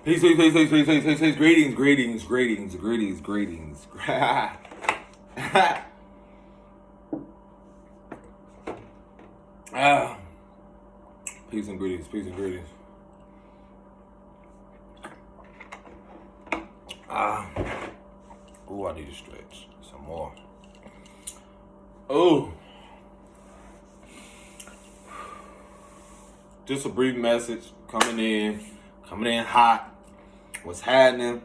Peace, peace, peace, peace, peace, peace, peace, peace. Greetings, greetings, greetings, greetings, greetings. Peace and greetings, peace and greetings. Oh, I need to stretch some more. Oh. Just a brief message coming in hot. What's happening?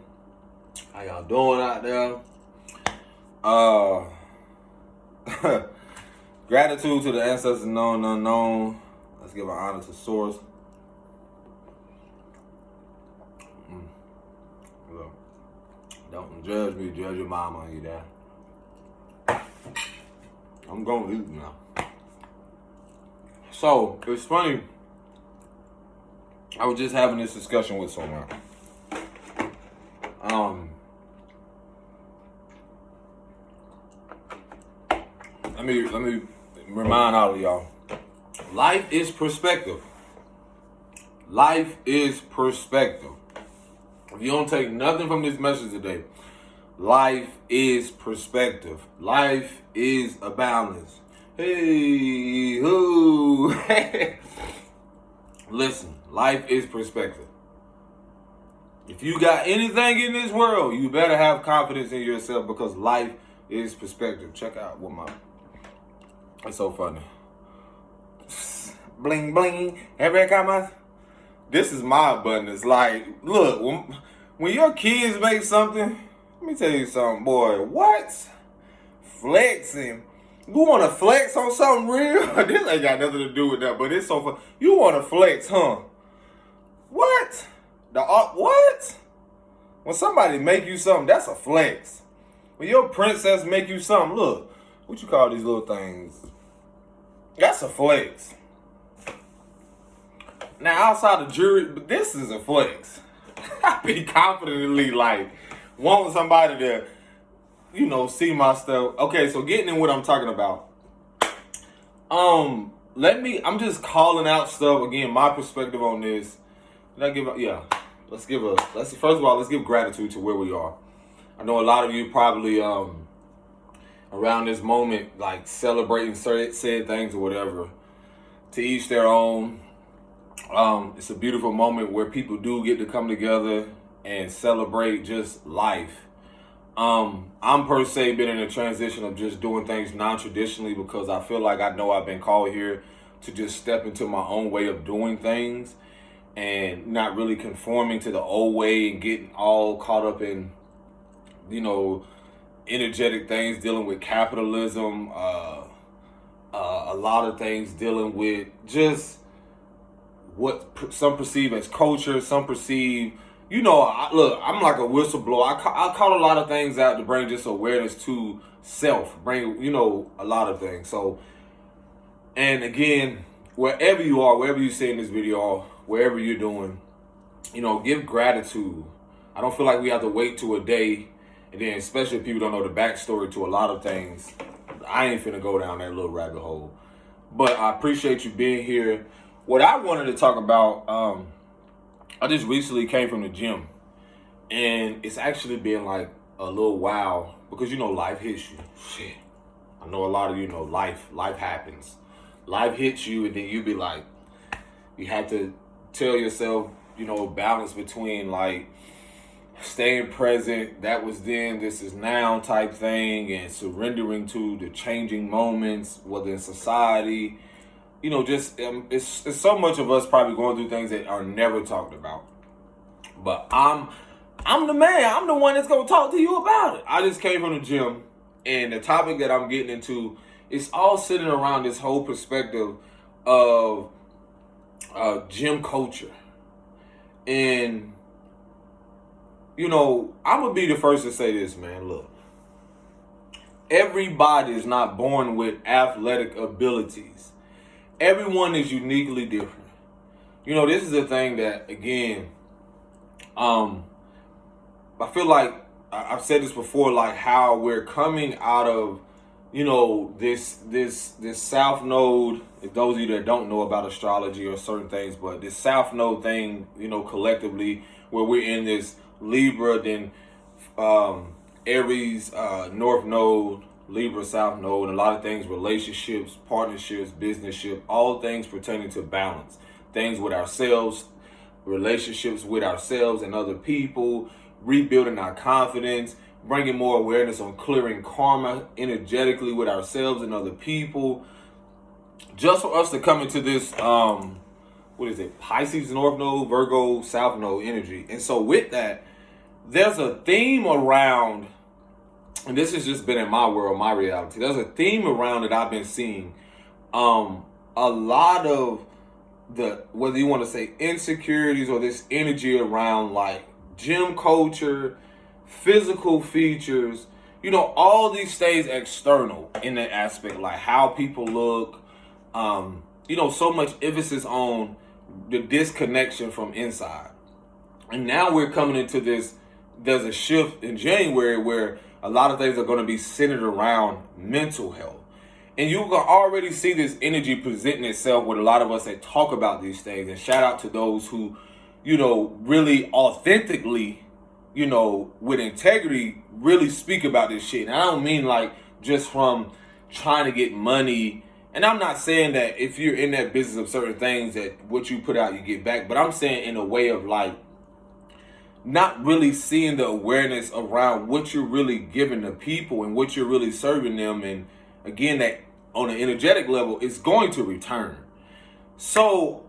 How y'all doing out there? Gratitude to the ancestors known and unknown. Let's give an honor to Source. Look, don't judge me, judge your mama, you there. I'm gonna eat now. So, it's funny. I was just having this discussion with someone. Let me remind all of y'all. Life is perspective. Life is perspective. If you don't take nothing from this message today, life is perspective. Life is a balance. Hey, who? Listen, life is perspective. If you got anything in this world, you better have confidence in yourself because life is perspective. Check out what my... It's so funny. Bling, bling. Every time this is my abundance. Like, look, when your kids make something, let me tell you something, boy. What? Flexing. You want to flex on something real? This ain't got nothing to do with that, but it's so fun. You want to flex, huh? What? What? When somebody make you something, that's a flex. When your princess make you something, look, what you call these little things? That's a flex. Now, outside of jury, but this is a flex. I be confidently like wanting somebody to, see my stuff. Okay, so getting in what I'm talking about. I'm just calling out stuff again. My perspective on this. Let's give gratitude to where we are. I know a lot of you probably around this moment like celebrating said things or whatever. To each their own. It's a beautiful moment where people do get to come together and celebrate just life. I'm per se been in a transition of just doing things non-traditionally because I feel like I know I've been called here to just step into my own way of doing things and not really conforming to the old way and getting all caught up in, energetic things dealing with capitalism, a lot of things dealing with just what some perceive as culture, some perceive, I'm like a whistleblower. I call a lot of things out to bring just awareness to self, bring, a lot of things. So, and again, wherever you are, wherever you see in this video, wherever you're doing, give gratitude. I don't feel like we have to wait to a day, and then especially if people don't know the backstory to a lot of things. I ain't finna go down that little rabbit hole. But I appreciate you being here. What I wanted to talk about, I just recently came from the gym, and it's actually been like a little while because life hits you. Shit, I know a lot of you know life happens. Life hits you, and then you be like, you have to tell yourself, balance between like staying present, that was then, this is now type thing, and surrendering to the changing moments, whether in society. It's so much of us probably going through things that are never talked about. But I'm the man. I'm the one that's going to talk to you about it. I just came from the gym, and the topic that I'm getting into is all sitting around this whole perspective of gym culture. And, I'm going to be the first to say this, man. Look, everybody is not born with athletic abilities. Everyone is uniquely different. This is the thing that, again, I feel like I've said this before, like how we're coming out of this south node. Those of you that don't know about astrology or certain things, but this south node thing, collectively, where we're in this Libra, then Aries, north node, Libra, south node, and a lot of things, relationships, partnerships, businessship, all things pertaining to balance, things with ourselves, relationships with ourselves and other people, rebuilding our confidence, bringing more awareness on clearing karma energetically with ourselves and other people, just for us to come into this Pisces north node, Virgo south node energy. And so with that, there's a theme around, and this has just been in my world, my reality, there's a theme around that I've been seeing. A lot of the, whether you want to say insecurities or this energy around like gym culture, physical features, all these things external in that aspect, like how people look, so much emphasis on the disconnection from inside. And now we're coming into this, there's a shift in January where a lot of things are going to be centered around mental health. And you can already see this energy presenting itself with a lot of us that talk about these things. And shout out to those who, really authentically, with integrity, really speak about this shit. And I don't mean like just from trying to get money. And I'm not saying that if you're in that business of certain things that what you put out, you get back. But I'm saying in a way of like, not really seeing the awareness around what you're really giving to people and what you're really serving them. And again, that on an energetic level is going to return. So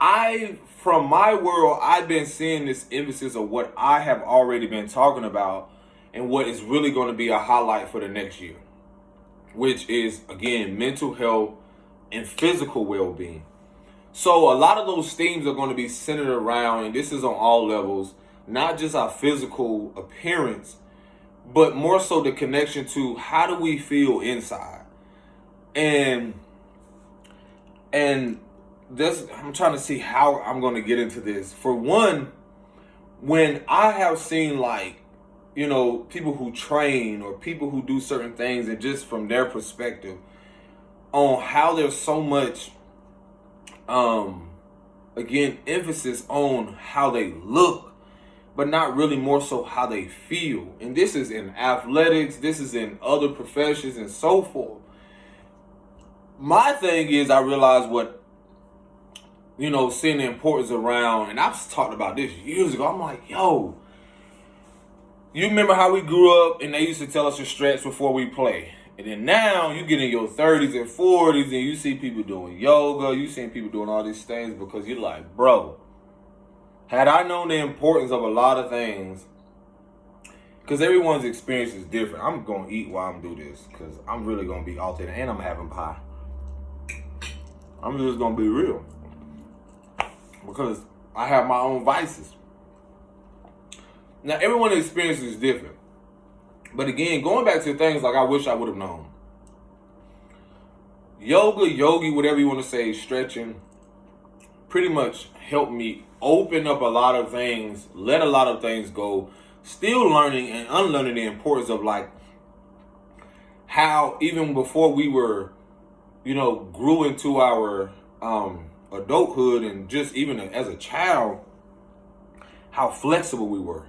from my world, I've been seeing this emphasis of what I have already been talking about and what is really going to be a highlight for the next year, which is, again, mental health and physical well-being. So a lot of those themes are going to be centered around, and this is on all levels, not just our physical appearance, but more so the connection to how do we feel inside. And this, I'm trying to see how I'm going to get into this. For one, when I have seen like, people who train or people who do certain things, and just from their perspective on how there's so much, again, emphasis on how they look, but not really more so how they feel. And this is in athletics, this is in other professions and so forth. My thing is, I realize what, seeing the importance around, and I've talked about this years ago. I'm like, yo, you remember how we grew up and they used to tell us to stretch before we play? And then now you get in your 30s and 40s and you see people doing yoga, you see people doing all these things because you're like, bro, had I known the importance of a lot of things, because everyone's experience is different. I'm going to eat while I'm doing this because I'm really going to be authentic and I'm having pie. I'm just going to be real because I have my own vices. Now, everyone's experience is different. But again, going back to things like I wish I would have known. Yoga, yogi, whatever you want to say, stretching, pretty much helped me open up a lot of things, let a lot of things go, still learning and unlearning the importance of like how even before we were, grew into our adulthood and just even as a child, how flexible we were.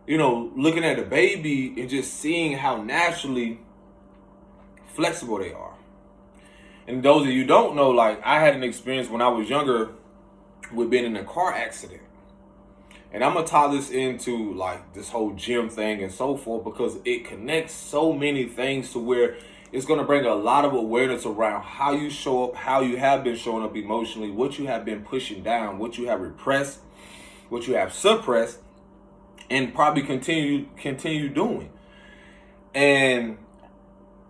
Looking at a baby and just seeing how naturally flexible they are. And those of you who don't know, like I had an experience when I was younger with being in a car accident. And I'm going to tie this into like this whole gym thing and so forth because it connects so many things to where it's going to bring a lot of awareness around how you show up, how you have been showing up emotionally, what you have been pushing down, what you have repressed, what you have suppressed, and probably continue doing. And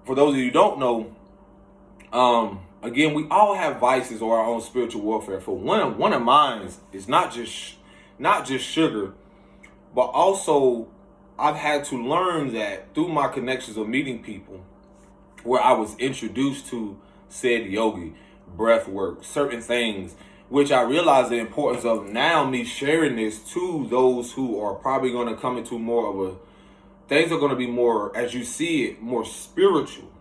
for those of you who don't know, again, we all have vices or our own spiritual warfare. For one of mine is not just sugar, but also I've had to learn that through my connections of meeting people where I was introduced to said yogi, breath work, certain things, which I realize the importance of now me sharing this to those who are probably going to come into more of a, things are going to be more, as you see it, more spiritual.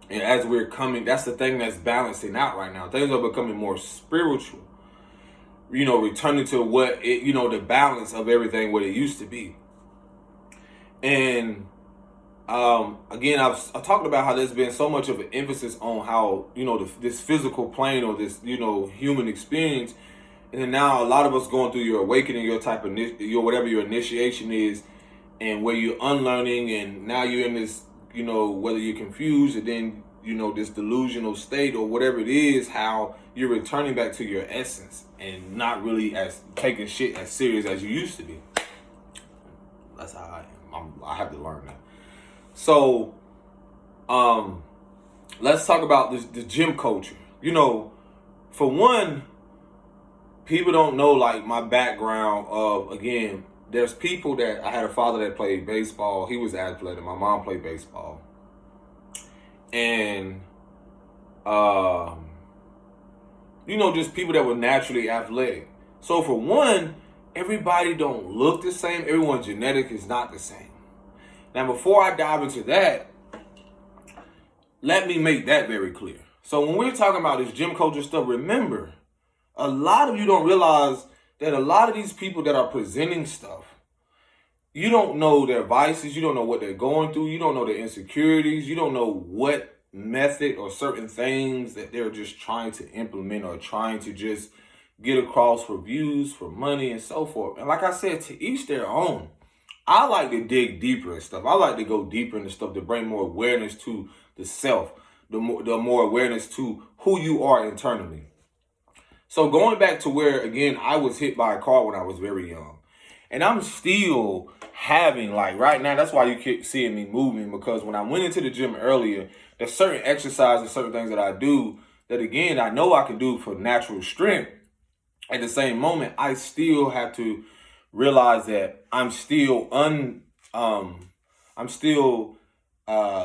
And as we're coming, that's the thing that's balancing out right now. Things are becoming more spiritual. Returning to what the balance of everything what it used to be. And again, I talked about how there's been so much of an emphasis on how this physical plane or this human experience, and then now a lot of us going through your awakening, your type of your whatever your initiation is, and where you're unlearning, and now you're in this whether you're confused, and then this delusional state or whatever it is, how you're returning back to your essence and not really as taking shit as serious as you used to be. That's how I am. I have to learn that. So, let's talk about the gym culture. For one, people don't know like my background of, again, there's people that I had a father that played baseball. He was athletic. My mom played baseball. And, just people that were naturally athletic. So for one, everybody don't look the same. Everyone's genetic is not the same. Now, before I dive into that, let me make that very clear. So when we're talking about this gym culture stuff, remember, a lot of you don't realize that a lot of these people that are presenting stuff, you don't know their vices, you don't know what they're going through, you don't know their insecurities, you don't know what method or certain things that they're just trying to implement or trying to just get across for views, for money, and so forth. And like I said, to each their own. I like to dig deeper and stuff. I like to go deeper into stuff to bring more awareness to the self, the more awareness to who you are internally. So going back to where, again, I was hit by a car when I was very young. And I'm still having, like right now, that's why you keep seeing me moving, because when I went into the gym earlier, there's certain exercises, certain things that I do that, again, I know I can do for natural strength. At the same moment, I still have to realize that I'm still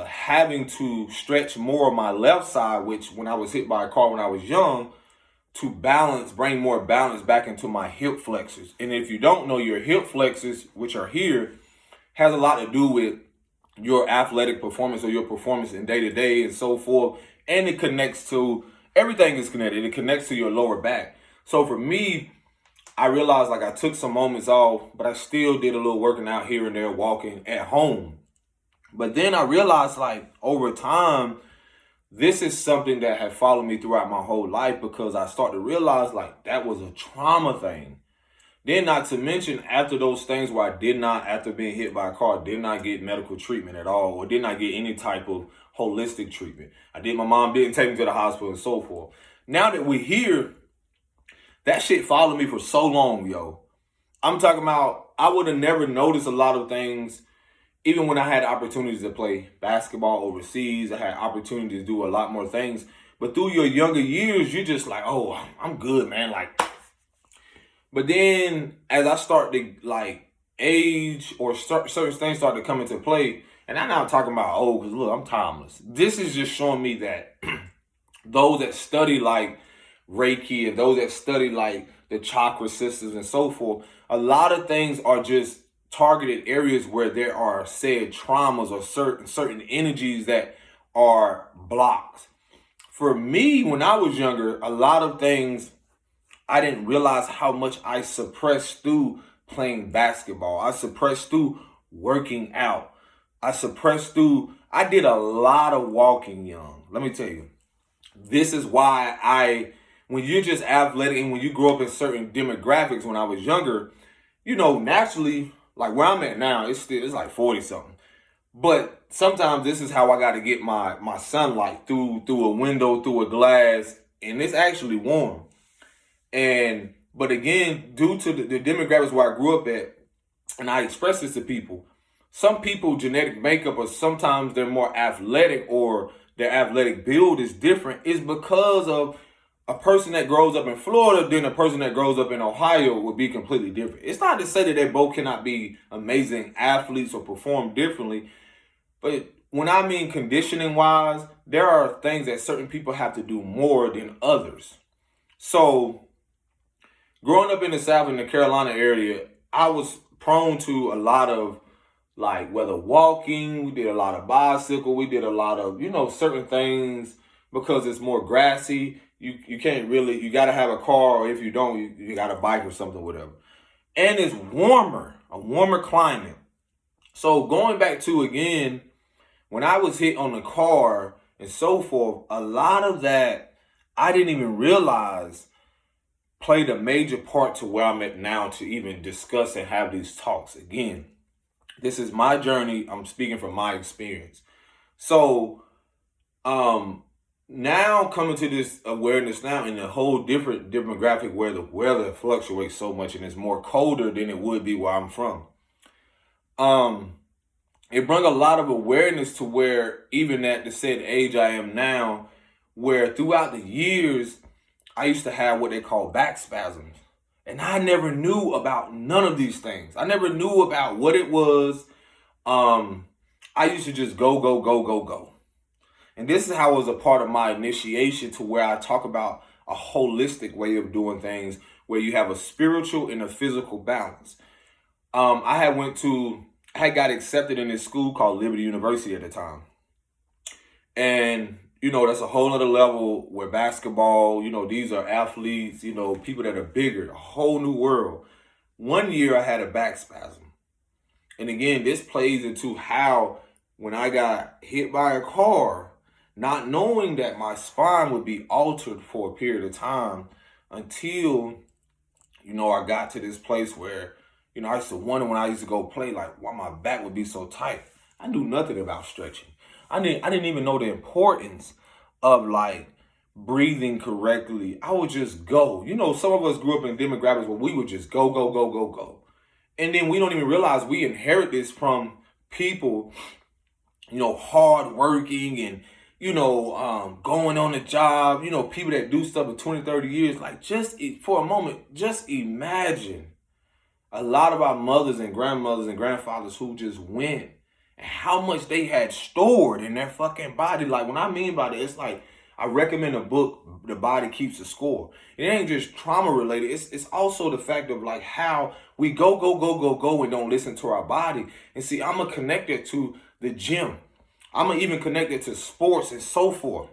having to stretch more of my left side, which when I was hit by a car when I was young, to bring more balance back into my hip flexors. And if you don't know, your hip flexors, which are here, has a lot to do with your athletic performance or your performance in day-to-day and so forth. And it connects to, everything is connected. It connects to your lower back. So for me, I realized like I took some moments off, but I still did a little working out here and there, walking at home. But then I realized like over time, this is something that had followed me throughout my whole life, because I started to realize like that was a trauma thing. Then not to mention after those things where I did not, after being hit by a car, did not get medical treatment at all, or did not get any type of holistic treatment. My mom didn't take me to the hospital and so forth. Now that we're here, that shit followed me for so long, yo. I'm talking about, I would have never noticed a lot of things, even when I had opportunities to play basketball overseas. I had opportunities to do a lot more things. But through your younger years, you're just like, oh, I'm good, man. But then as I start to age, or certain things start to come into play, and I'm not talking about old, because look, I'm timeless. This is just showing me that those that study like Reiki and those that study like the chakra systems and so forth, a lot of things are just targeted areas where there are said traumas or certain energies that are blocked. For me, when I was younger, a lot of things I didn't realize how much I suppressed through playing basketball. I suppressed through working out. I did a lot of walking young. Let me tell you, this is why when you're just athletic and when you grow up in certain demographics, when I was younger, naturally, like where I'm at now, it's like 40 something. But sometimes this is how I got to get my sunlight through a window, through a glass, and it's actually warm. But again, due to the demographics where I grew up at, and I express this to people, some people genetic makeup, or sometimes they're more athletic, or their athletic build is different, is because of a person that grows up in Florida than a person that grows up in Ohio would be completely different. It's not to say that they both cannot be amazing athletes or perform differently, but when I mean conditioning wise, there are things that certain people have to do more than others. So growing up in the South, in the Carolina area, I was prone to a lot of like whether walking, we did a lot of bicycle, we did a lot of, certain things because it's more grassy. You can't really, you got to have a car, or if you don't, you got a bike or something, whatever. And it's warmer, a warmer climate. So going back to again, when I was hit on the car and so forth, a lot of that I didn't even realize played a major part to where I'm at now to even discuss and have these talks. Again, this is my journey. I'm speaking from my experience. So, now coming to this awareness now in a whole different demographic where the weather fluctuates so much and it's more colder than it would be where I'm from. It brought a lot of awareness to where even at the said age I am now, where throughout the years, I used to have what they call back spasms. And I never knew about none of these things. I never knew about what it was. I used to just go, go, go, go, go. And this is how it was a part of my initiation to where I talk about a holistic way of doing things where you have a spiritual and a physical balance. I had got accepted in this school called Liberty University at the time. And, that's a whole other level where basketball, these are athletes, people that are bigger, a whole new world. One year I had a back spasm. And again, this plays into how when I got hit by a car, not knowing that my spine would be altered for a period of time until, I got to this place where, I used to wonder when I used to go play, like, why my back would be so tight. I knew nothing about stretching. I didn't even know the importance of like breathing correctly. I would just go. Some of us grew up in demographics where we would just go, go, go, go, go. And then we don't even realize we inherit this from people, hard working and, going on the job, people that do stuff for 20, 30 years. Like just for a moment, just imagine a lot of our mothers and grandmothers and grandfathers who just went and how much they had stored in their fucking body. Like when I mean by that, it's like I recommend a book, The Body Keeps a Score. It ain't just trauma related. It's also the fact of like how we go, go, go, go, go and don't listen to our body. And see, I'm a connected to the gym. I'm even connected to sports and so forth.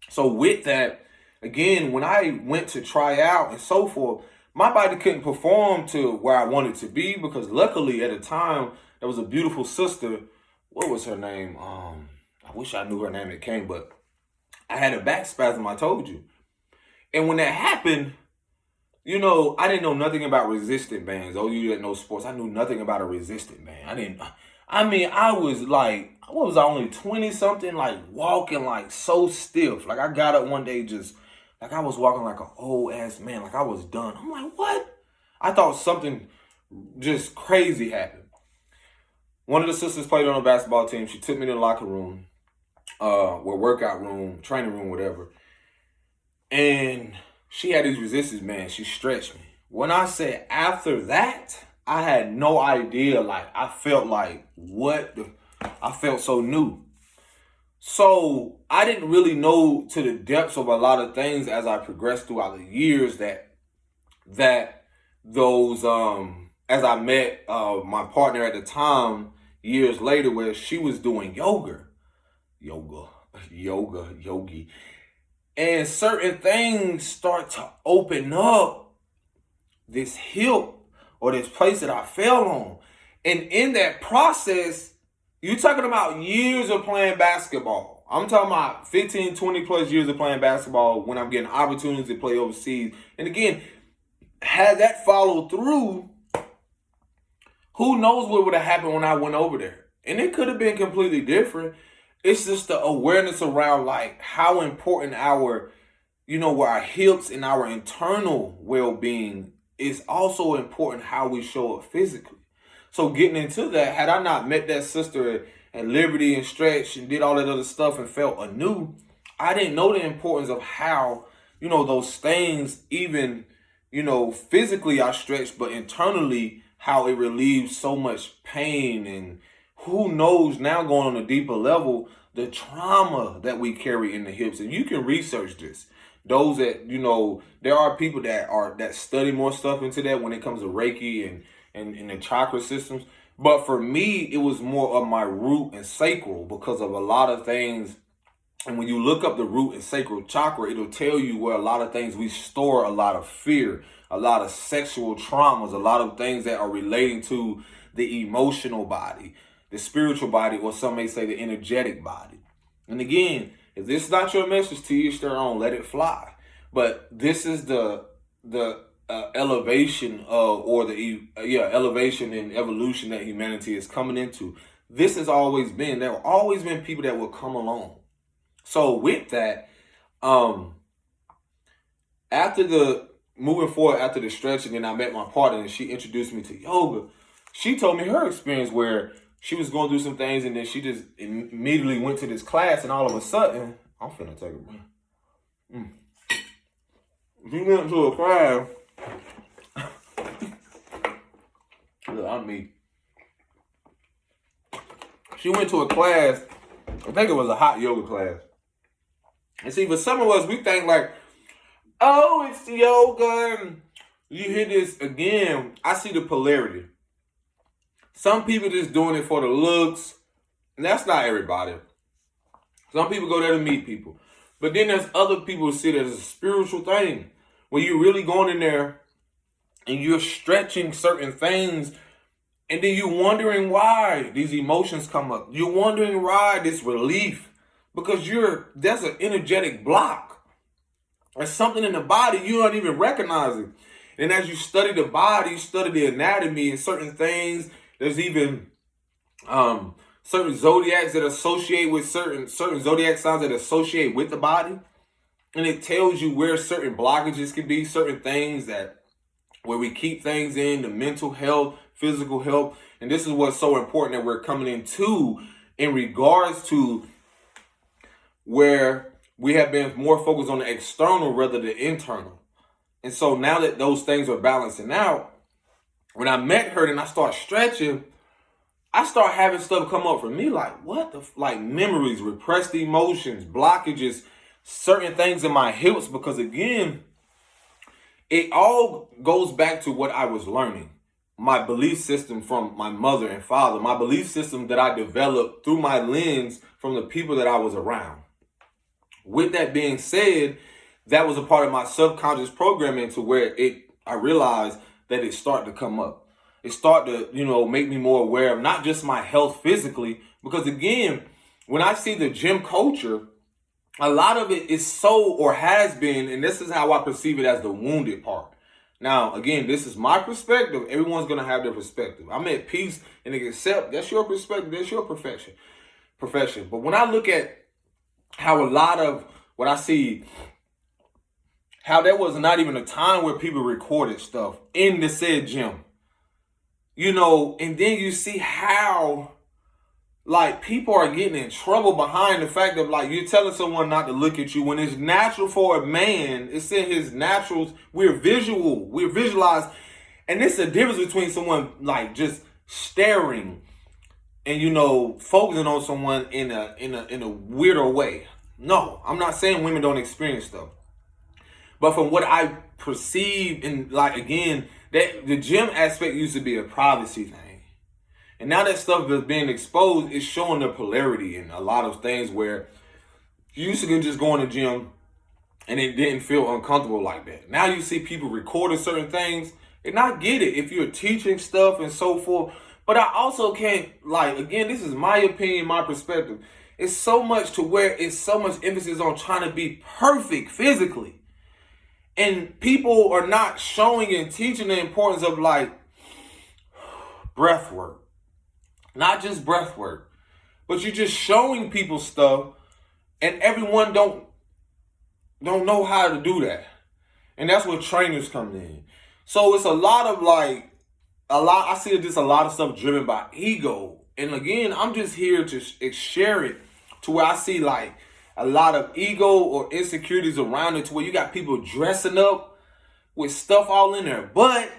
So with that, again, when I went to try out and so forth, my body couldn't perform to where I wanted to be because luckily at the time, there was a beautiful sister. What was her name? I wish I knew her name. It came, but I had a back spasm, I told you. And when that happened, I didn't know nothing about resistant bands. Oh, you didn't know sports. I knew nothing about a resistant band. I was like, what was I, only 20 something, like walking like so stiff. Like I got up one day just like I was walking like an old ass man. Like I was done. I'm like, what? I thought something just crazy happened. One of the sisters played on a basketball team. She took me to the locker room, workout room, training room, whatever. And she had these resistance bands. She stretched me. When I said after that, I had no idea. Like I felt like I felt so new. So I didn't really know to the depths of a lot of things as I progressed throughout the years that those as I met my partner at the time years later where she was doing yogi. And certain things start to open up this hip or this place that I fell on. And in that process, you're talking about years of playing basketball. I'm talking about 15, 20 plus years of playing basketball when I'm getting opportunities to play overseas. And again, had that followed through, who knows what would have happened when I went over there. And it could have been completely different. It's just the awareness around like how important our hips and our internal well-being is also important how we show up physically. So getting into that, had I not met that sister at Liberty and stretched and did all that other stuff and felt anew, I didn't know the importance of how, those things even, physically I stretched, but internally how it relieves so much pain. And who knows now going on a deeper level, the trauma that we carry in the hips. And you can research this. Those that, there are people that study more stuff into that when it comes to Reiki and the chakra systems. But for me, it was more of my root and sacral because of a lot of things. And when you look up the root and sacral chakra, it'll tell you where a lot of things we store a lot of fear, a lot of sexual traumas, a lot of things that are relating to the emotional body, the spiritual body, or some may say the energetic body. And again, if this is not your message, to each their own, let it fly. But this is the elevation of, or the elevation and evolution that humanity is coming into. This has always been, there have always been people that will come along. So with that, after the moving forward, after the stretching, and I met my partner and she introduced me to yoga. She told me her experience where she was going through some things and then she just immediately went to this class, and all of a sudden, I'm finna take a breath. She went to a class. Look, I'm me. She went to a class, I think it was a hot yoga class. And see, for some of us, we think like, oh, it's yoga. And you hear this again. I see the polarity. Some people just doing it for the looks. And that's not everybody. Some people go there to meet people. But then there's other people who see it as a spiritual thing. When you're really going in there and you're stretching certain things, and then you're wondering why these emotions come up. You're wondering why this relief. Because there's an energetic block. There's something in the body you don't even recognize it. And as you study the body, you study the anatomy and certain things. There's even certain zodiacs that associate with certain zodiac signs that associate with the body. And it tells you where certain blockages can be, certain things where we keep things in, the mental health, physical health. And this is what's so important that we're coming into in regards to where we have been more focused on the external rather than the internal. And so now that those things are balancing out, when I met her and I start stretching, I start having stuff come up for me like, like memories, repressed emotions, blockages, certain things in my hips, because again, it all goes back to what I was learning. My belief system from my mother and father, my belief system that I developed through my lens from the people that I was around. With that being said, that was a part of my subconscious programming to where I realized that it started to come up. It started to, make me more aware of not just my health physically, because again, when I see the gym culture, a lot of it is or has been, and this is how I perceive it, as the wounded part. Now, again, this is my perspective. Everyone's going to have their perspective. I'm at peace and accept that's your perspective, that's your profession. But when I look at how a lot of what I see, how there was not even a time where people recorded stuff in the said gym. And then you see how people are getting in trouble behind the fact of you're telling someone not to look at you when it's natural for a man. It's in his naturals. We're visualized. And it's the difference between someone just staring and focusing on someone in a weirder way. No, I'm not saying women don't experience stuff. But from what I perceive, and again, that the gym aspect used to be a privacy thing. And now that stuff is being exposed, it's showing the polarity in a lot of things where you used to just go in the gym and it didn't feel uncomfortable like that. Now you see people recording certain things, and I get it if you're teaching stuff and so forth. But I also can't, again, this is my opinion, my perspective. It's so much to where it's so much emphasis on trying to be perfect physically. And people are not showing and teaching the importance of breath work. Not just breath work, but you're just showing people stuff, and everyone don't know how to do that. And that's where trainers come in. So it's a lot of I see just a lot of stuff driven by ego. And again, I'm just here to share it to where I see a lot of ego or insecurities around it, to where you got people dressing up with stuff all in their butt.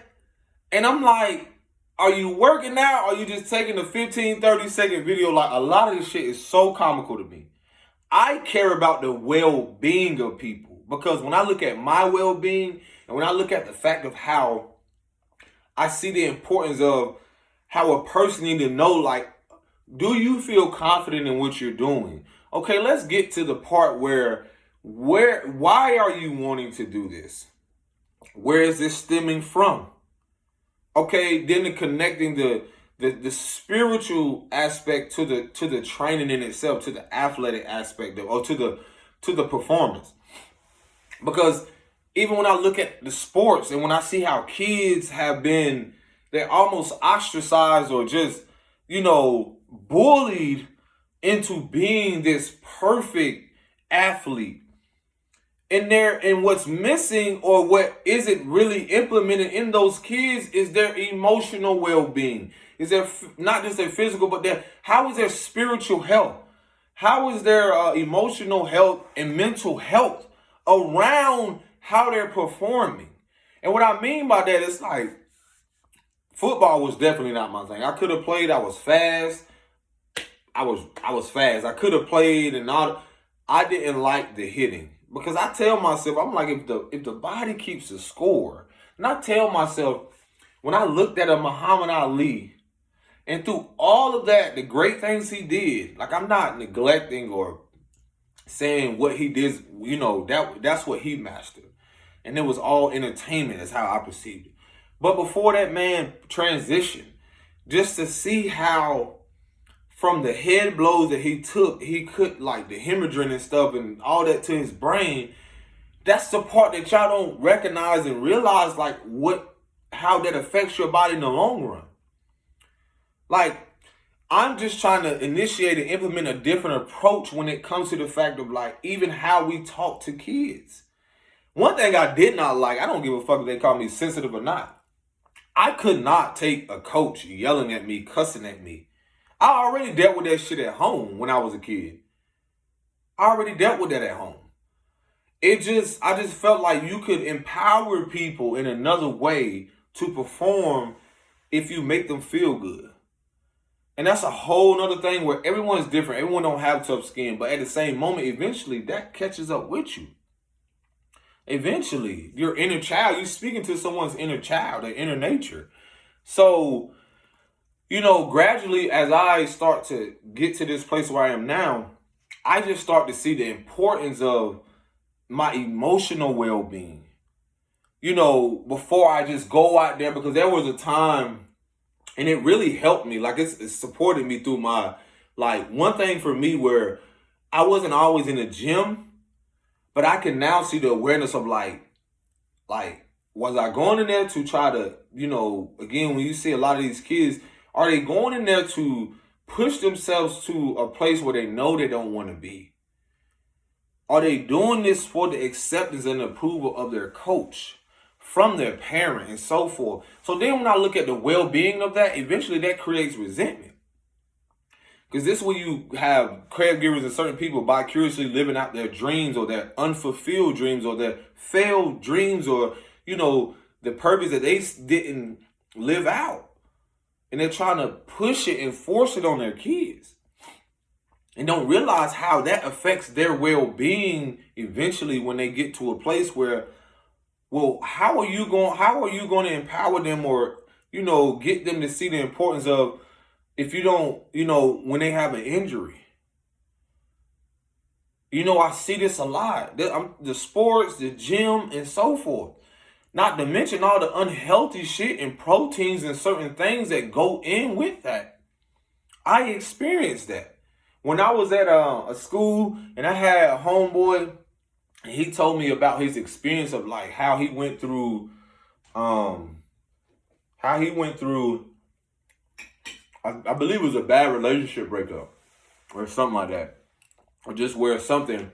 And I'm like, are you working out, or are you just taking a 15, 30-second video? A lot of this shit is so comical to me. I care about the well-being of people, because when I look at my well-being and when I look at the fact of how I see the importance of how a person need to know, like, do you feel confident in what you're doing? Okay, let's get to the part why are you wanting to do this? Where is this stemming from? Okay, then connecting the spiritual aspect to the training in itself, to the athletic aspect or to the performance. Because even when I look at the sports and when I see how kids they're almost ostracized or just, bullied into being this perfect athlete. And what's missing or what isn't really implemented in those kids is their emotional well-being. Is their not just their physical, but how is their spiritual health? How is their emotional health and mental health around how they're performing? And what I mean by that is, like, football was definitely not my thing. I could have played. I was fast. I was fast. I could have played and all. I didn't like the hitting. Because I tell myself, I'm like, if the body keeps the score, and I tell myself, when I looked at a Muhammad Ali, and through all of that, the great things he did, like, I'm not neglecting or saying what he did, that's what he mastered. And it was all entertainment, is how I perceived it. But before that man transitioned, just to see how, from the head blows that he took, he could, like, the hemorrhaging and stuff and all that to his brain. That's the part that y'all don't recognize and realize, like, how that affects your body in the long run. Like, I'm just trying to initiate and implement a different approach when it comes to the fact of, like, even how we talk to kids. One thing I did not like, I don't give a fuck if they call me sensitive or not. I could not take a coach yelling at me, cussing at me. I already dealt with that shit at home when I was a kid. I already dealt with that at home. I just felt like you could empower people in another way to perform if you make them feel good. And that's a whole nother thing where everyone's different. Everyone don't have tough skin. But at the same moment, eventually that catches up with you. Eventually, your inner child, you're speaking to someone's inner child, their inner nature. So, gradually, as I start to get to this place where I am now, I just start to see the importance of my emotional well-being. Before I just go out there, because there was a time, and it really helped me. Like, it supported me through my, like, one thing for me where I wasn't always in the gym, but I can now see the awareness of, like, was I going in there to try to, again, when you see a lot of these kids, are they going in there to push themselves to a place where they know they don't want to be? Are they doing this for the acceptance and approval of their coach, from their parent, and so forth? So then when I look at the well-being of that, eventually that creates resentment. Because this is when you have caregivers and certain people vicariously living out their dreams or their unfulfilled dreams or their failed dreams or, the purpose that they didn't live out. And they're trying to push it and force it on their kids. And don't realize how that affects their well-being eventually when they get to a place where, well, how are you going to empower them or, get them to see the importance of, if you don't, when they have an injury? I see this a lot. The sports, the gym, and so forth. Not to mention all the unhealthy shit and proteins and certain things that go in with that. I experienced that. When I was at a school and I had a homeboy, and he told me about his experience of, like, how he went through, I believe it was a bad relationship breakup or something like that. Or just where something,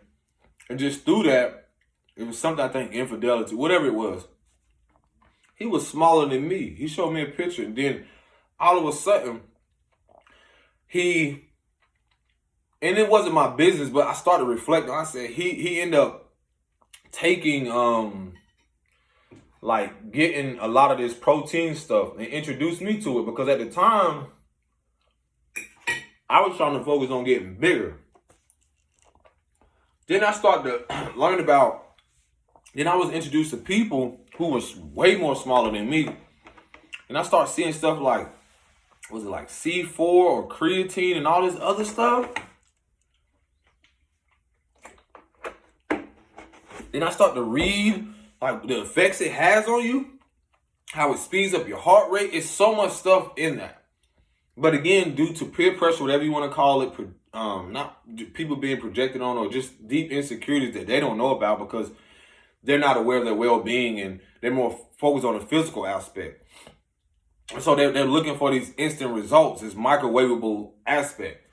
and just through that, it was something, I think, infidelity, whatever it was. He was smaller than me. He showed me a picture, and then all of a sudden, and it wasn't my business, but I started reflecting. I said he ended up taking, like, getting a lot of this protein stuff and introduced me to it, because at the time, I was trying to focus on getting bigger. Then I started to learn about, then I was introduced to people who was way more smaller than me. And I started seeing stuff like was it like C4 or creatine and all this other stuff. Then I start to read like the effects it has on you, how it speeds up your heart rate. It's so much stuff in that. But again, due to peer pressure, whatever you want to call it, not people being projected on, or just deep insecurities that they don't know about because they're not aware of their well-being and they're more focused on the physical aspect. So they're looking for these instant results, this microwavable aspect.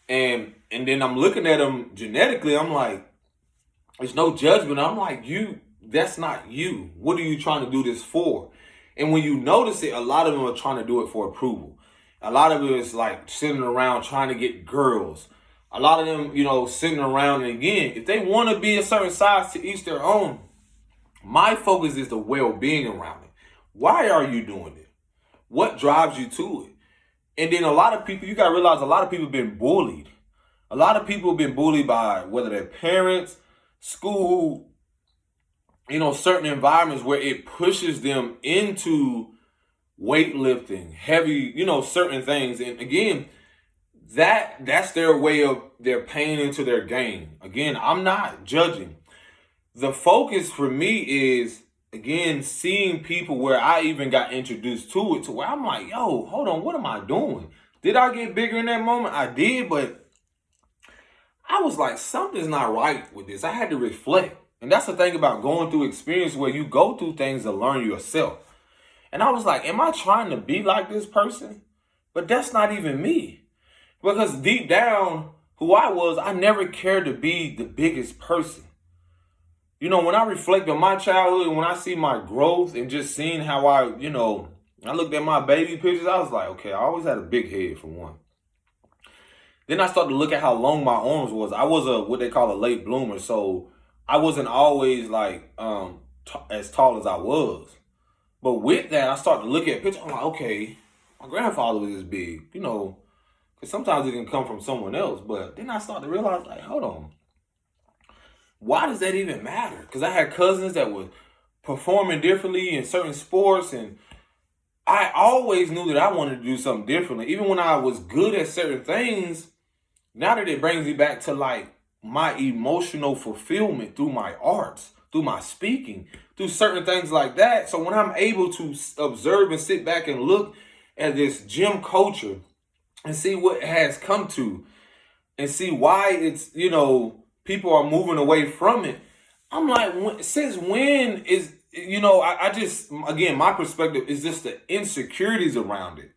And then I'm looking at them genetically, I'm like, there's no judgment. I'm like, that's not you. What are you trying to do this for? And when you notice it, a lot of them are trying to do it for approval. A lot of it is like sitting around trying to get girls. A lot of them, sitting around, and again, if they want to be a certain size, to each their own. My focus is the well-being around it. Why are you doing it? What drives you to it? And then a lot of people, you got to realize a lot of people have been bullied. A lot of people have been bullied by whether their parents, school, certain environments where it pushes them into weightlifting, heavy, certain things. And again, that's their way of their paying into their game. Again, I'm not judging. The focus for me is, again, seeing people where I even got introduced to it, to where I'm like, yo, hold on, what am I doing? Did I get bigger in that moment? I did, but I was like, something's not right with this. I had to reflect. And that's the thing about going through experience where you go through things to learn yourself. And I was like, am I trying to be like this person? But that's not even me. Because deep down, who I was, I never cared to be the biggest person. When I reflect on my childhood, when I see my growth and just seeing how I looked at my baby pictures, I was like, okay, I always had a big head for one. Then I started to look at how long my arms was. I was what they call a late bloomer. So I wasn't always like as tall as I was. But with that, I started to look at pictures. I'm like, okay, my grandfather was this big, because sometimes it can come from someone else. But then I started to realize, like, hold on. Why does that even matter? Because I had cousins that were performing differently in certain sports, and I always knew that I wanted to do something differently. Even when I was good at certain things, now that it brings me back to like my emotional fulfillment through my arts, through my speaking, through certain things like that. So when I'm able to observe and sit back and look at this gym culture and see what it has come to and see why it's, people are moving away from it. I'm like, since when is, I just, again, my perspective is just the insecurities around it.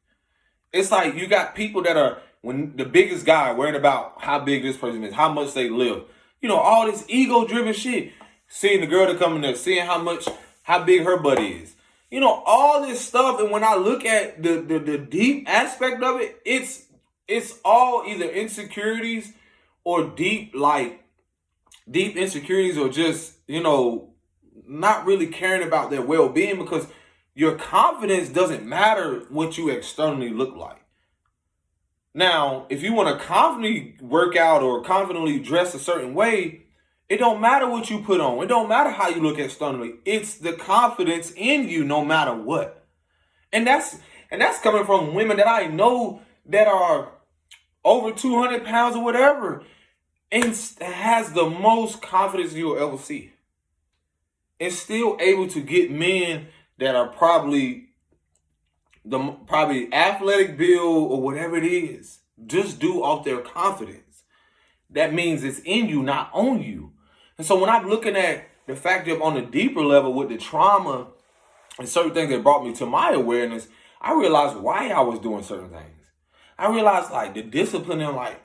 It's like you got people that are, when the biggest guy worried about how big this person is, how much they live, all this ego-driven shit. Seeing the girl that come in there, seeing how big her butt is. All this stuff. And when I look at the deep aspect of it, it's all either insecurities or deep insecurities, or just, not really caring about their well-being, because your confidence doesn't matter what you externally look like. Now, if you want to confidently work out or confidently dress a certain way, it don't matter what you put on. It don't matter how you look externally. It's the confidence in you no matter what. And that's coming from women that I know that are over 200 pounds or whatever, and has the most confidence you'll ever see. And still able to get men that are probably athletic build or whatever it is, just due off their confidence. That means it's in you, not on you. And so when I'm looking at the fact that on a deeper level with the trauma and certain things that brought me to my awareness, I realized why I was doing certain things. I realized like the discipline and like,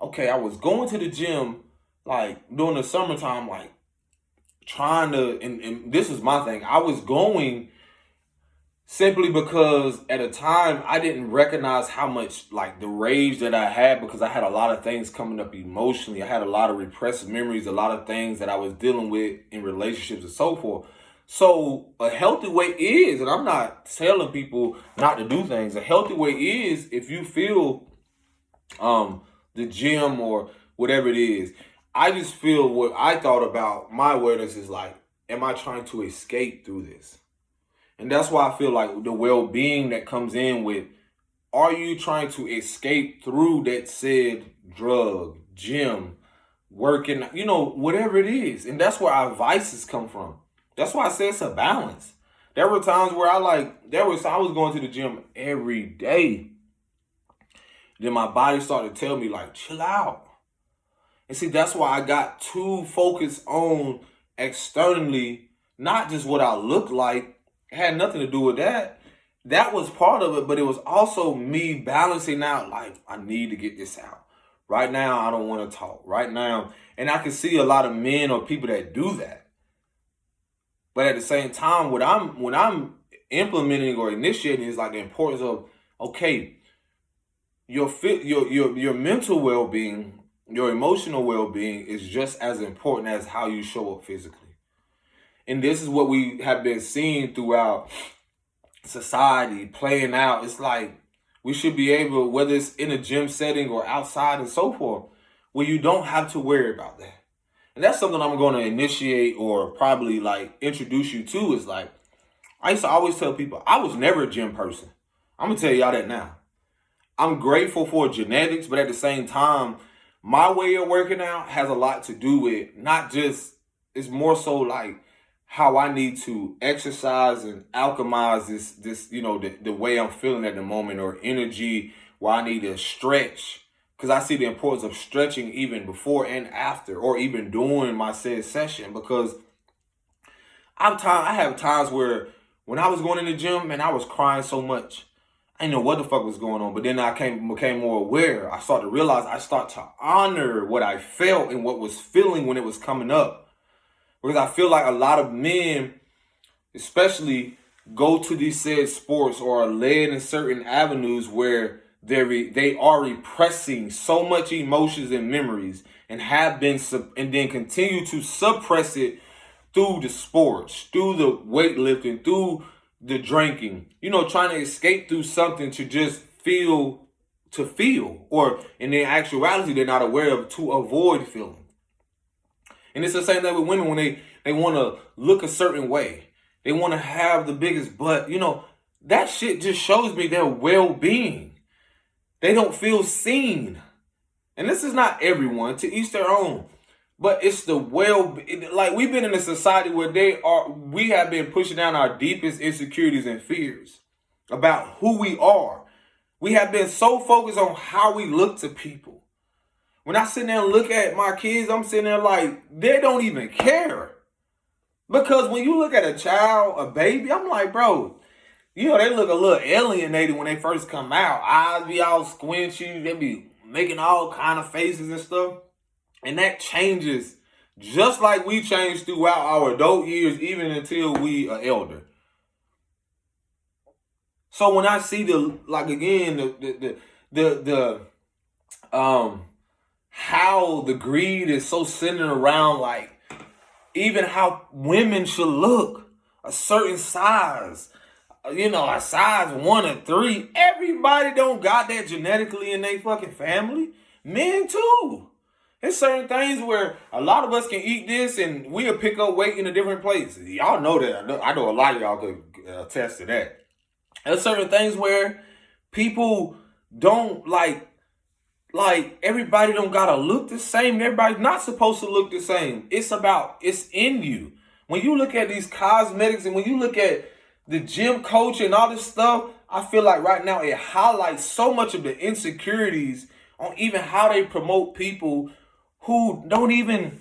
okay, I was going to the gym like during the summertime, like trying to, and this is my thing. I was going simply because at a time I didn't recognize how much like the rage that I had, because I had a lot of things coming up emotionally. I had a lot of repressed memories, a lot of things that I was dealing with in relationships and so forth. So a healthy way is, and I'm not telling people not to do things, a healthy way is if you feel the gym or whatever it is. I just feel what I thought about my awareness is like, am I trying to escape through this? And that's why I feel like the well-being that comes in with are you trying to escape through that said drug, gym, working, whatever it is? And that's where our vices come from. That's why I say it's a balance. There were times where I was going to the gym every day. Then my body started to tell me, like, chill out. And see, that's why I got too focused on externally, not just what I look like. It had nothing to do with that. That was part of it, but it was also me balancing out, like, I need to get this out. Right now, I don't want to talk. Right now, and I can see a lot of men or people that do that. But at the same time, when I'm implementing or initiating is like the importance of, okay, your mental well-being, your emotional well-being is just as important as how you show up physically. And this is what we have been seeing throughout society playing out. It's like we should be able, whether it's in a gym setting or outside and so forth, where you don't have to worry about that. And that's something I'm going to initiate or probably like introduce you to. Is like, I used to always tell people, I was never a gym person. I'm going to tell y'all that now. I'm grateful for genetics, but at the same time, my way of working out has a lot to do with not just, it's more so like how I need to exercise and alchemize this the way I'm feeling at the moment, or energy where I need to stretch. Because I see the importance of stretching even before and after, or even during my said session. Because I have times where when I was going in the gym, man, I was crying so much. I didn't know what the fuck was going on. But then I became more aware. I started to realize, I start to honor what I felt and what was feeling when it was coming up. Because I feel like a lot of men, especially, go to these said sports or are led in certain avenues where they are repressing so much emotions and memories, and have been and then continue to suppress it through the sports, through the weightlifting, through the drinking, trying to escape through something to just feel, or in their actuality, they're not aware of, to avoid feeling. And it's the same thing with women when they want to look a certain way. They want to have the biggest butt. That shit just shows me their well-being. They don't feel seen. And this is not everyone, to each their own. But it's like we've been in a society where we have been pushing down our deepest insecurities and fears about who we are. We have been so focused on how we look to people. When I sit there and look at my kids, I'm sitting there like, they don't even care. Because when you look at a child, a baby, I'm like, bro, they look a little alienated when they first come out. Eyes be all squinchy. They be making all kind of faces and stuff. And that changes just like we change throughout our adult years, even until we are elder. So when I see how the greed is so centered around, like, even how women should look, a certain size, a size 1 or 3. Everybody don't got that genetically in their fucking family. Men too. There's certain things where a lot of us can eat this and we'll pick up weight in a different place. Y'all know that. I know a lot of y'all could attest to that. There's certain things where people don't like everybody don't gotta look the same. Everybody's not supposed to look the same. It's in you. When you look at these cosmetics and when you look at the gym coach and all this stuff, I feel like right now it highlights so much of the insecurities on even how they promote people who don't even,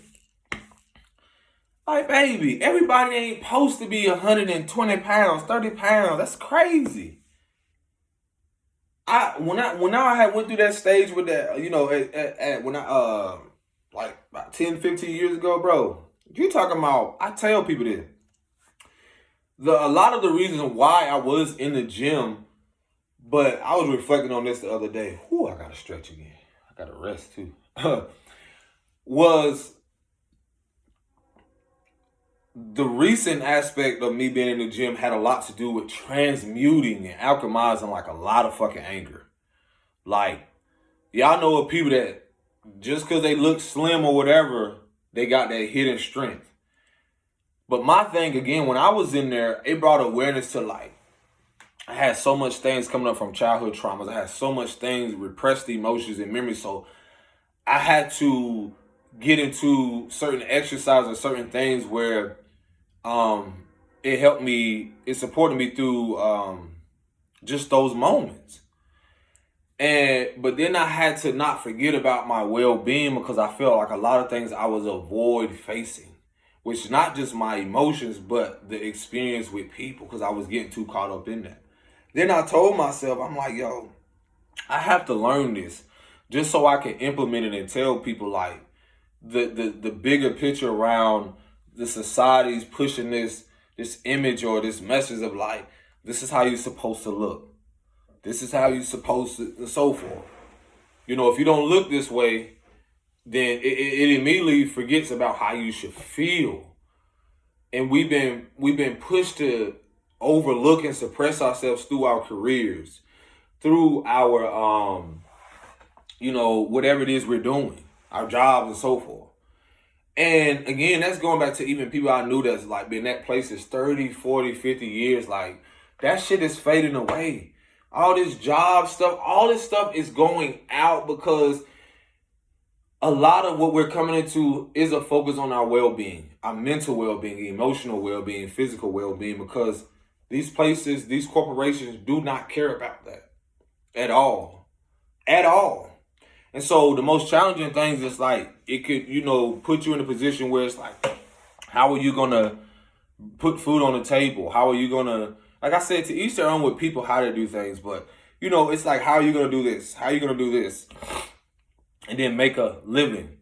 like, baby, everybody ain't supposed to be 120 pounds, 30 pounds. That's crazy. When I had went through that stage with that, when I like about 10, 15 years ago, bro, you talking about, I tell people this. A lot of the reasons why I was in the gym, but I was reflecting on this the other day. Whew, I gotta stretch again. I gotta rest too. Was the recent aspect of me being in the gym had a lot to do with transmuting and alchemizing like a lot of fucking anger. Like, y'all know of people that just because they look slim or whatever, they got that hidden strength. But my thing, again, when I was in there, it brought awareness to, like, I had so much things coming up from childhood traumas. I had so much things, repressed emotions and memories. So I had to get into certain exercises, certain things where um it helped me, it supported me through just those moments. And but then I had to not forget about my well-being because I felt like a lot of things I was avoid facing, which not just my emotions, but the experience with people because I was getting too caught up in that. Then I told myself, I'm like, yo, I have to learn this just so I can implement it and tell people like the bigger picture around the society's pushing this image or this message of like, this is how you're supposed to look. This is how you're supposed to, and so forth. You know, if you don't look this way, then it immediately forgets about how you should feel. And we've been pushed to overlook and suppress ourselves through our careers, through our whatever it is we're doing, our jobs and so forth. And again, that's going back to even people I knew that's like been that places 30, 40, 50 years. Like that shit is fading away. All this job stuff, all this stuff is going out because a lot of what we're coming into is a focus on our well-being, our mental well-being, emotional well-being, physical well-being, because these places, these corporations do not care about that at all. At all. And so the most challenging things is like it could, put you in a position where it's like, how are you gonna put food on the table? How are you gonna, like I said, to each their own with people how to do things, but it's like, how are you gonna do this? How are you gonna do this? And then make a living.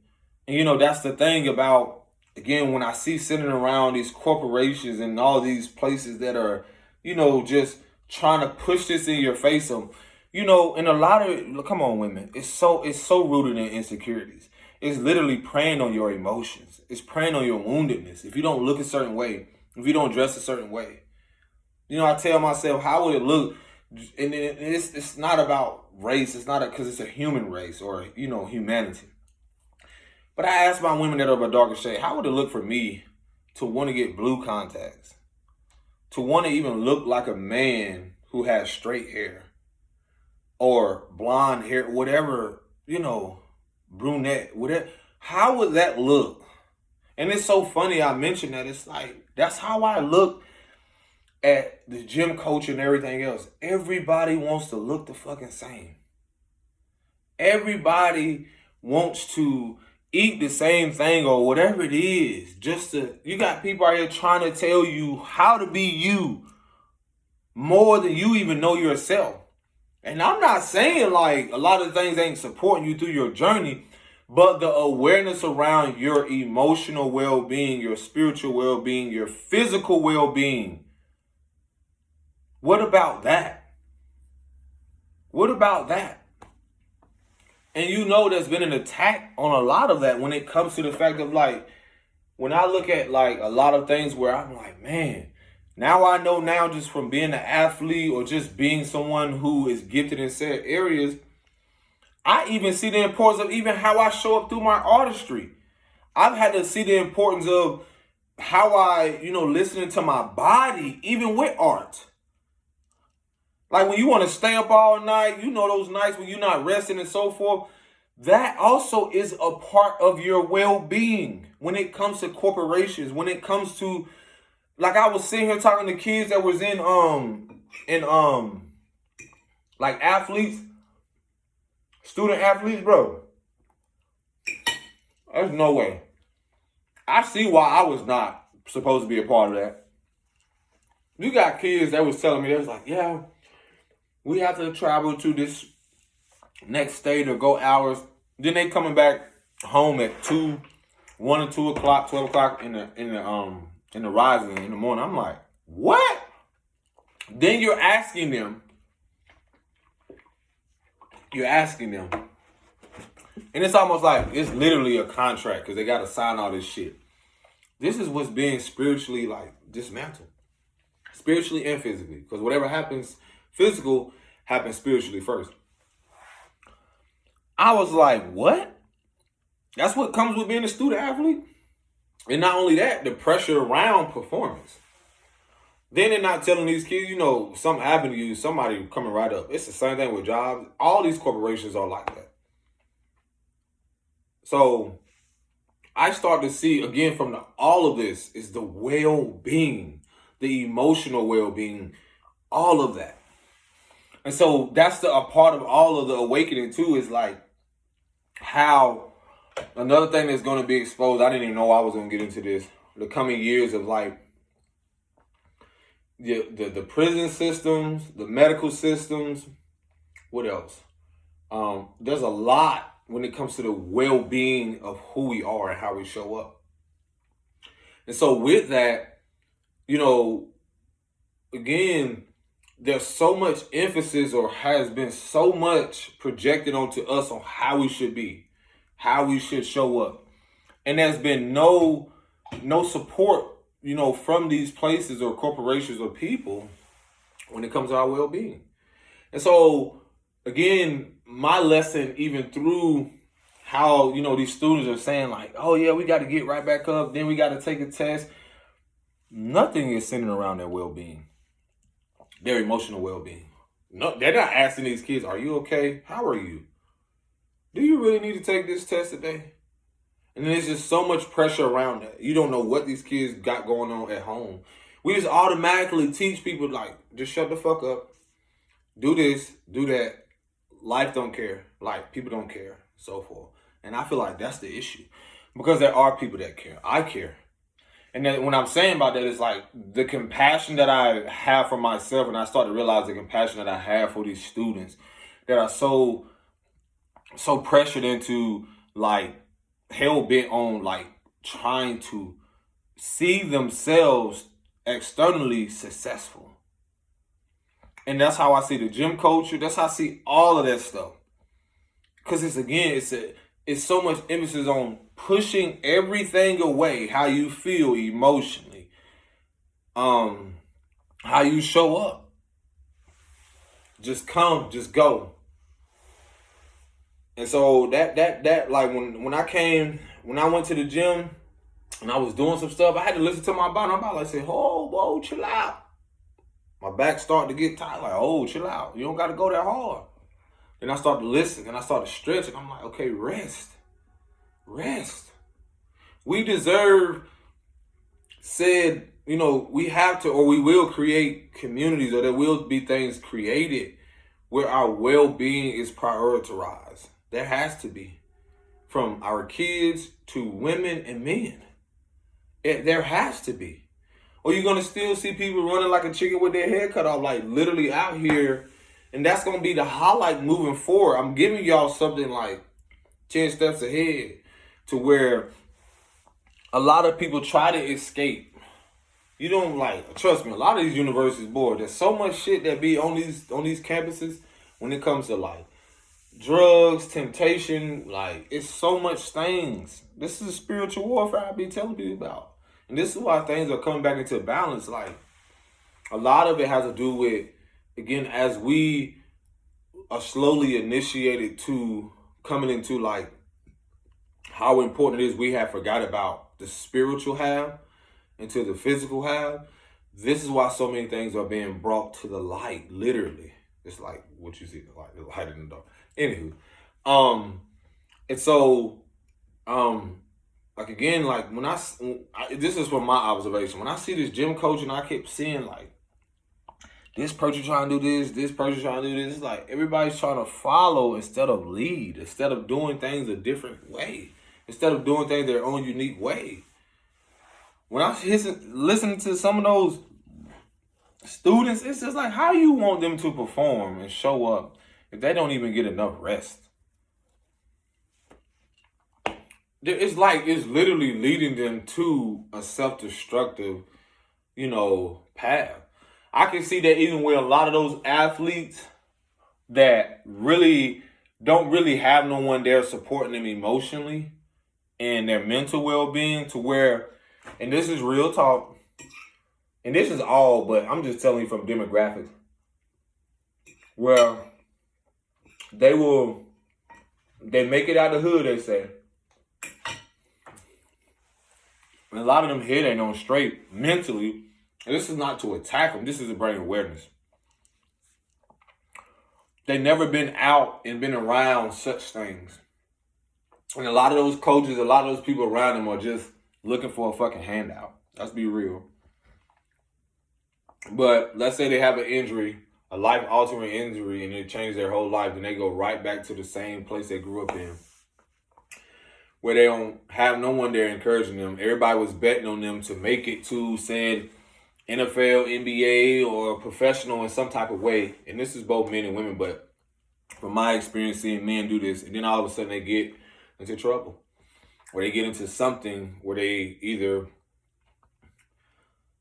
And that's the thing about, again, when I see sitting around these corporations and all these places that are, just trying to push this in your face of, and a lot of it, come on, women, it's so rooted in insecurities. It's literally preying on your emotions. It's preying on your woundedness. If you don't look a certain way, if you don't dress a certain way, I tell myself, how would it look? And it's not about race. It's not because it's a human race or humanity. But I ask my women that are of a darker shade, how would it look for me to want to get blue contacts, to want to even look like a man who has straight hair or blonde hair, whatever, brunette, whatever? How would that look? And it's so funny I mentioned that. It's like, that's how I look at the gym coach and everything else. Everybody wants to look the fucking same. Everybody wants to eat the same thing or whatever it is. You got people out here trying to tell you how to be you more than you even know yourself. And I'm not saying like a lot of things ain't supporting you through your journey, but the awareness around your emotional well-being, your spiritual well-being, your physical well-being. What about that? What about that? And there's been an attack on a lot of that when it comes to the fact of like, when I look at like a lot of things where I'm like, man, now I know now just from being an athlete or just being someone who is gifted in certain areas, I even see the importance of even how I show up through my artistry. I've had to see the importance of how I, listening to my body, even with art. Like when you want to stay up all night, those nights when you're not resting and so forth, that also is a part of your well-being when it comes to corporations, when it comes to, like I was sitting here talking to kids that was in like athletes, student athletes, bro. There's no way. I see why I was not supposed to be a part of that. You got kids that was telling me, they was like, yeah, we have to travel to this next state or go hours. Then they coming back home at 1 or 2 o'clock, 12 o'clock in the rising in the morning. I'm like, what? Then you're asking them. And it's almost like it's literally a contract because they got to sign all this shit. This is what's being spiritually like dismantled. Spiritually and physically. Because whatever happens physical happens spiritually first. I was like, what? That's what comes with being a student athlete? And not only that, the pressure around performance. Then they're not telling these kids, something happened to you, somebody coming right up. It's the same thing with jobs. All these corporations are like that. So I start to see, again, from all of this is the well-being, the emotional well-being, all of that. And so that's a part of all of the awakening too, is like how another thing that's going to be exposed. I didn't even know I was going to get into this. The coming years of like the prison systems, the medical systems. What else? There's a lot when it comes to the well-being of who we are and how we show up. And so with that, again, there's so much emphasis, or has been so much projected onto us on how we should be, how we should show up. And there's been no support, from these places or corporations or people when it comes to our well-being. And so, again, my lesson, even through how, these students are saying like, oh yeah, we got to get right back up, then we got to take a test. Nothing is centered around their well-being, their emotional well-being. No, they're not asking these kids, are you okay? How are you? Do you really need to take this test today? And there's just so much pressure around that. You don't know what these kids got going on at home. We just automatically teach people like, just shut the fuck up. Do this, do that. Life don't care. Like, people don't care, so forth. And I feel like that's the issue. Because there are people that care. I care. And then when I'm saying about that, it's like the compassion that I have for myself, and I start to realize the compassion that I have for these students that are so pressured into like hell bent on like trying to see themselves externally successful. And that's how I see the gym culture. That's how I see all of that stuff. Because it's so much emphasis on pushing everything away, how you feel emotionally, how you show up. Just come, just go. And so that like when I went to the gym and I was doing some stuff, I had to listen to my body. My body like say, oh, whoa, chill out. My back started to get tight, like, oh, chill out. You don't got to go that hard. Then I started to listen, and I started to stretch, and I'm like, okay, rest. We deserve said, we have to, or we will create communities, or there will be things created where our well-being is prioritized. There has to be. From our kids to women and men. There has to be. Or you're going to still see people running like a chicken with their head cut off, like literally out here. And that's going to be the highlight moving forward. I'm giving y'all something like 10 steps ahead to where a lot of people try to escape. You don't trust me, a lot of these universities, boy, there's so much shit that be on these campuses when it comes to like drugs, temptation, like it's so much things. This is spiritual warfare I be telling people about. And this is why things are coming back into balance. Like, a lot of it has to do with, again, as we are slowly initiated to coming into like how important it is, we have forgot about the spiritual half into the physical half. This is why so many things are being brought to the light, literally. It's like what you see, like the light in the dark. Anywho, and so, like again, like when this is from my observation. When I see this gym coach and I kept seeing like this person trying to do this person trying to do this, it's like everybody's trying to follow instead of lead, instead of doing things a different way, instead of doing things their own unique way. When I listen to some of those students, it's just like, how you want them to perform and show up if they don't even get enough rest? It's like it's literally leading them to a self-destructive, path. I can see that even with a lot of those athletes that really don't really have no one there supporting them emotionally and their mental well-being, to where, and this is real talk, and this is all, but I'm just telling you from demographics, where they make it out the hood, they say. And a lot of them head ain't on straight mentally, And this is not to attack them. This is to bring awareness. They never been out and been around such things. And a lot of those coaches, a lot of those people around them are just looking for a fucking handout. Let's be real. But let's say they have an injury, a life-altering injury, and it changed their whole life, and they go right back to the same place they grew up in, where they don't have no one there encouraging them. Everybody was betting on them to make it to, said, NFL, NBA, or professional in some type of way. And this is both men and women, but from my experience seeing men do this, and then all of a sudden they get into trouble, or they get into something where they either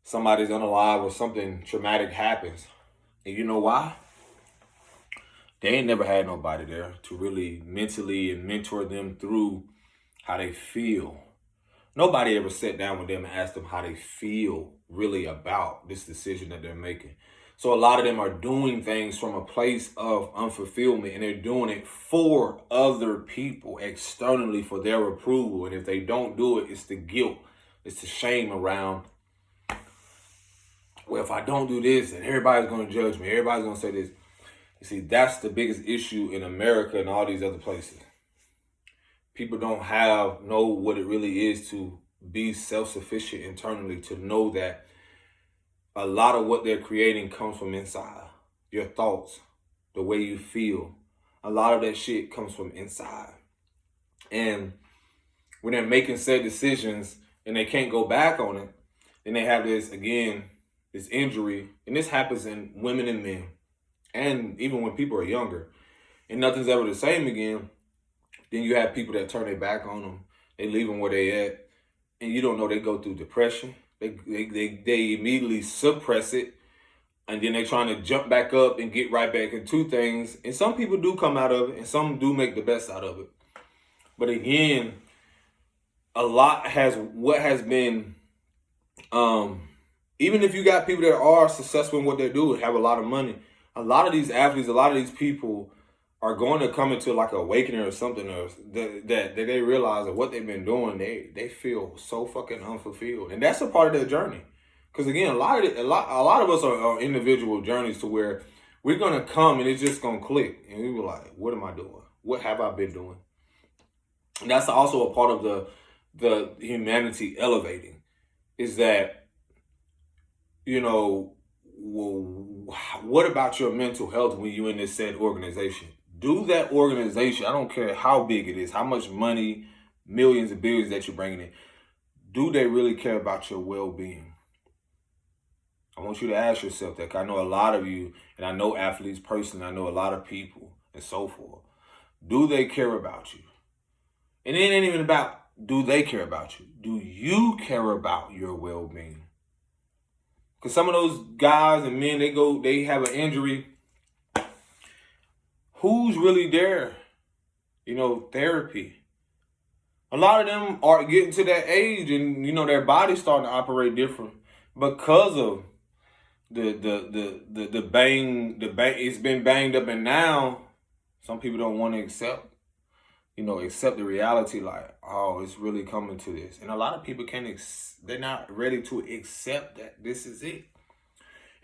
somebody's unalive or something traumatic happens. And you know why? They ain't never had nobody there to really mentally and mentor them through how they feel. Nobody ever sat down with them and asked them how they feel really about this decision that they're making. So a lot of them are doing things from a place of unfulfillment, and they're doing it for other people externally for their approval. And if they don't do it, it's the guilt, it's the shame around, well, if I don't do this, then everybody's going to judge me. Everybody's going to say this. You see, that's the biggest issue in America and all these other places. People don't know what it really is to be self-sufficient internally, to know that a lot of what they're creating comes from inside. Your thoughts, the way you feel, a lot of that shit comes from inside. And when they're making said decisions and they can't go back on it, then they have this, again, this injury. And this happens in women and men, and even when people are younger, and nothing's ever the same again. Then you have people that turn their back on them. They leave them where they at. And you don't know they go through depression. They immediately suppress it. And then they're trying to jump back up and get right back into things. And some people do come out of it, and some do make the best out of it. But again, what has been, even if you got people that are successful in what they do and have a lot of money, a lot of these athletes, a lot of these people are going to come into like an awakening or something, or that they realize that what they've been doing, they feel so fucking unfulfilled, and that's a part of their journey. Because again, a lot of us are individual journeys to where we're gonna come and it's just gonna click, and we were like, "What am I doing? What have I been doing?" And that's also a part of the humanity elevating, is that, you know, well, what about your mental health when you're in this said organization? Do that organization, I don't care how big it is, how much money, millions and billions that you're bringing in, do they really care about your well-being? I want you to ask yourself that. 'Cause I know a lot of you, and I know athletes personally, I know a lot of people and so forth. Do they care about you? And it ain't even about do they care about you. Do you care about your well-being? Because some of those guys and men, they have an injury. Who's really there? You know, therapy. A lot of them are getting to that age, and you know their body's starting to operate different because of the bang. It's been banged up, and now some people don't want to accept the reality. Like, oh, it's really coming to this, and a lot of people they're not ready to accept that this is it.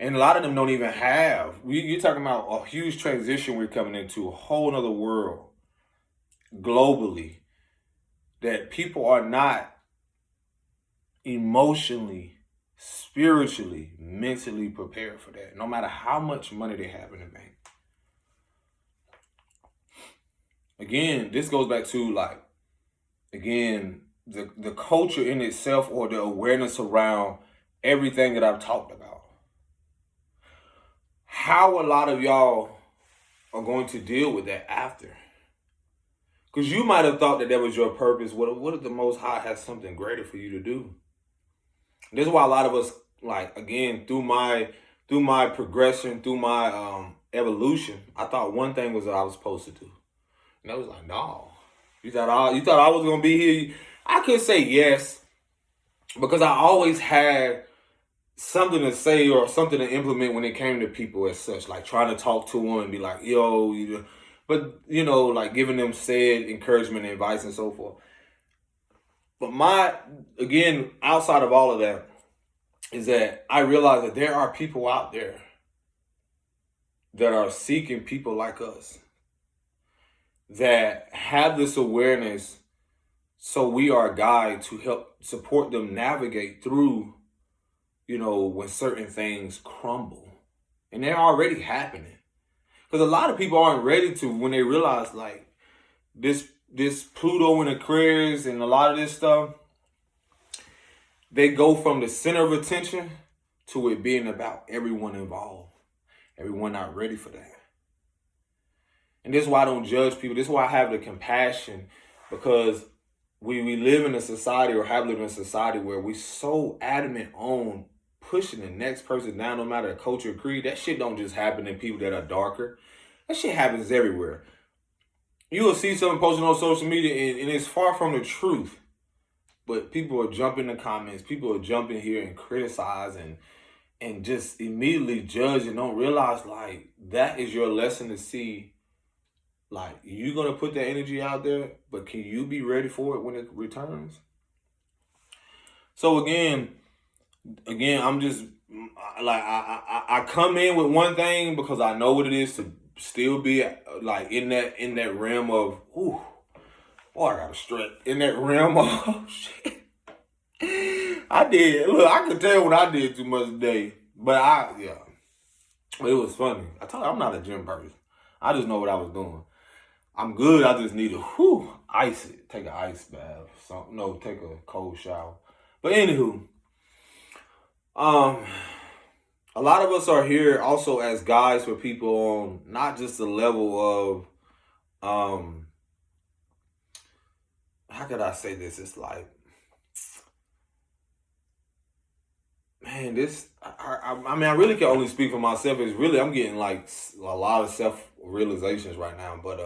And a lot of them don't even have. You're talking about a huge transition we're coming into, a whole other world globally, that people are not emotionally, spiritually, mentally prepared for that, no matter how much money they have in the bank. Again, this goes back to the culture in itself, or the awareness around everything that I've talked about. How a lot of y'all are going to deal with that after. Because you might have thought that was your purpose. What if the Most High has something greater for you to do? And this is why a lot of us, like, again, through my progression, through my evolution, I thought one thing was that I was supposed to do. And I was like, no. You thought I was going to be here? I could say yes, because I always had something to say or something to implement when it came to people as such, like trying to talk to them and be like, yo, but like giving them said encouragement and advice and so forth. But again, outside of all of that, is that I realize that there are people out there that are seeking people like us that have this awareness, so we are a guide to help support them navigate through, when certain things crumble. And they're already happening. Because a lot of people aren't ready to, when they realize like this Pluto in Aquarius and a lot of this stuff, they go from the center of attention to it being about everyone involved. Everyone not ready for that. And this is why I don't judge people. This is why I have the compassion, because we live in a society, or have lived in a society, where we so adamant on pushing the next person down, no matter the culture or creed. That shit don't just happen in people that are darker. That shit happens everywhere. You will see something posted on social media and it's far from the truth. But people are jumping in the comments. People are jumping here and criticize and just immediately judge and don't realize like that is your lesson to see. Like, you're going to put that energy out there, but can you be ready for it when it returns? So again, I'm just like, I come in with one thing because I know what it is to still be like in that realm of, ooh, boy, I got to stretch in that realm of shit. I could tell when I did too much today, but but it was funny. I told you, I'm not a gym person. I just know what I was doing. I'm good. I just need to ice it. Take an ice bath. Take a cold shower. But anywho, a lot of us are here also as guides for people on not just the level of how could I say this? It's like, man, I really can only speak for myself. It's really, I'm getting like a lot of self realizations right now. But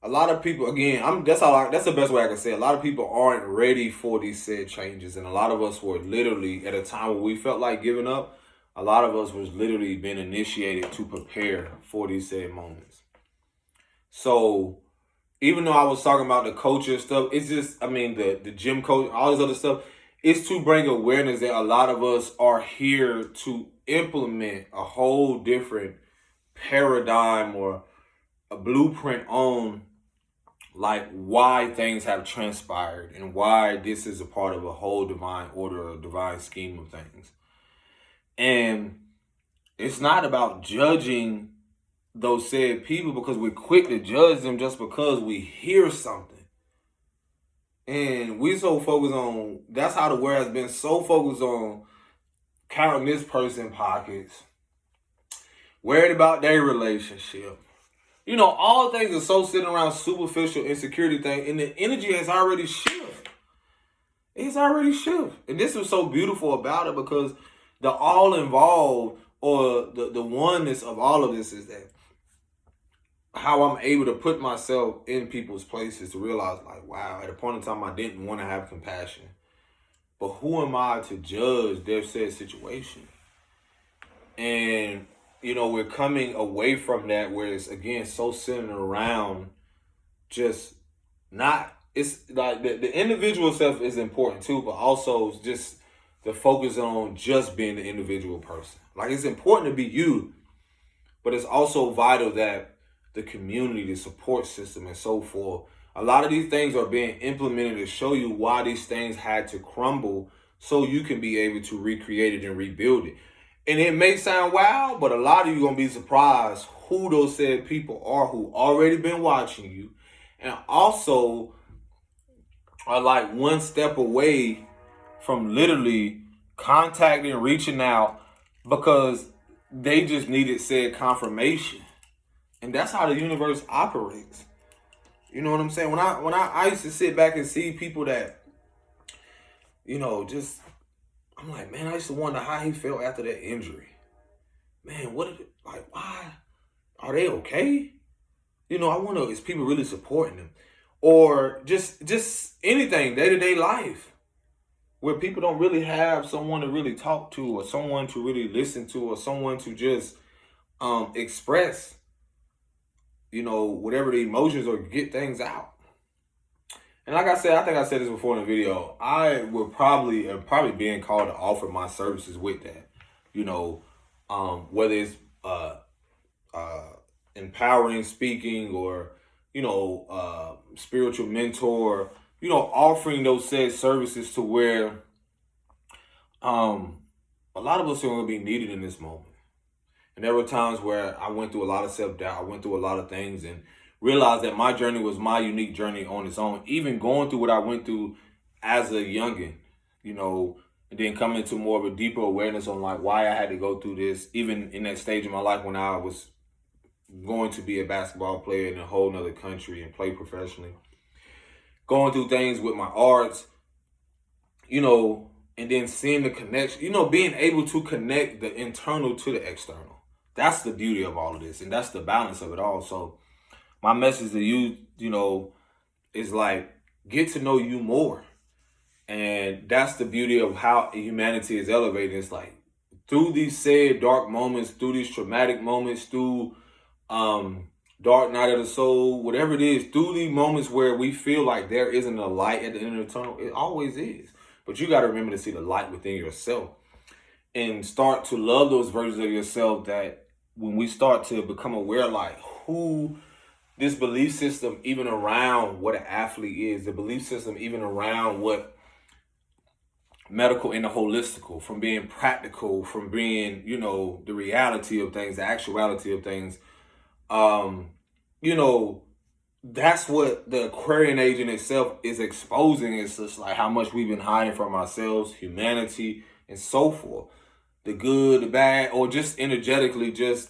a lot of people, again, that's the best way I can say it. A lot of people aren't ready for these said changes, and a lot of us were literally at a time where we felt like giving up. A lot of us was literally being initiated to prepare for these said moments. So even though I was talking about the culture stuff, it's just, the gym coach, all this other stuff, it's to bring awareness that a lot of us are here to implement a whole different paradigm or a blueprint on like why things have transpired and why this is a part of a whole divine order, a divine scheme of things. And it's not about judging those said people, because we're quick to judge them just because we hear something. And we so focused on, that's how the world has been so focused on counting this person's pockets, worried about their relationship. All things are so sitting around superficial insecurity thing, and the energy has already shifted. It's already shifted. And this is so beautiful about it, because the all involved, or the oneness of all of this, is that how I'm able to put myself in people's places to realize like, wow, at a point in time I didn't want to have compassion. But who am I to judge their said situation? And we're coming away from that, where it's, again, so centered around just not, it's like the individual self is important too, but also just the focus on just being the individual person. Like, it's important to be you, but it's also vital that the community, the support system, and so forth, a lot of these things are being implemented to show you why these things had to crumble, so you can be able to recreate it and rebuild it. And it may sound wild, but a lot of you going to be surprised who those said people are who already been watching you, and also are like one step away from literally contacting, reaching out, because they just needed said confirmation. And that's how the universe operates. You know what I'm saying? When I used to sit back and see people that, I'm like, man, I used to wonder how he felt after that injury. Man, why? Are they okay? I wonder, is people really supporting them? Or just anything, day-to-day life, where people don't really have someone to really talk to, or someone to really listen to, or someone to just express, whatever the emotions, or get things out. And like I said, I think I said this before in the video, I would probably being called to offer my services with that. You know, whether it's uh, uh, empowering speaking or, spiritual mentor, offering those said services to where um, a lot of us are going to be needed in this moment. And there were times where I went through a lot of self-doubt. I went through a lot of things and realized that my journey was my unique journey on its own. Even going through what I went through as a youngin, and then coming to more of a deeper awareness on like why I had to go through this, even in that stage of my life when I was going to be a basketball player in a whole nother country and play professionally. Going through things with my arts, and then seeing the connection, being able to connect the internal to the external. That's the beauty of all of this, and that's the balance of it all. So my message to you, is like, get to know you more. And that's the beauty of how humanity is elevated. It's like through these said dark moments, through these traumatic moments, through dark night of the soul, whatever it is, through these moments where we feel like there isn't a light at the end of the tunnel, it always is. But you got to remember to see the light within yourself and start to love those versions of yourself that when we start to become aware, like who this belief system, even around what an athlete is, the belief system, even around what medical and the holistical, from being practical, from being, the reality of things, the actuality of things, that's what the Aquarian age in itself is exposing. It's just like how much we've been hiding from ourselves, humanity, and so forth. The good, the bad, or just energetically, just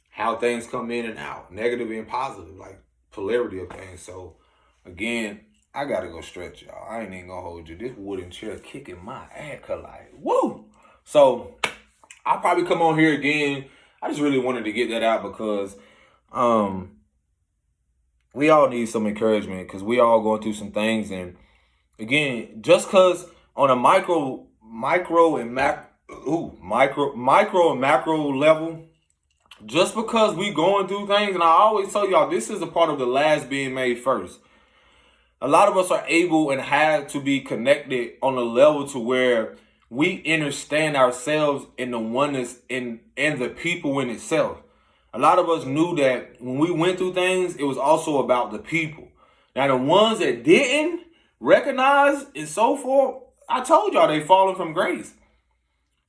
how things come in and out, negative and positive, like polarity of things. So again, I gotta go stretch, y'all. I ain't even gonna hold you. This wooden chair kicking my ass, like, woo! So I'll probably come on here again. I just really wanted to get that out because we all need some encouragement because we all going through some things. And again, just because on a micro and macro level, just because we going through things, and I always tell y'all, this is a part of the last being made first. A lot of us are able and have to be connected on a level to where we understand ourselves in the oneness and the people in itself. A lot of us knew that when we went through things, it was also about the people. Now, the ones that didn't recognize and so forth, I told y'all they fallen from grace.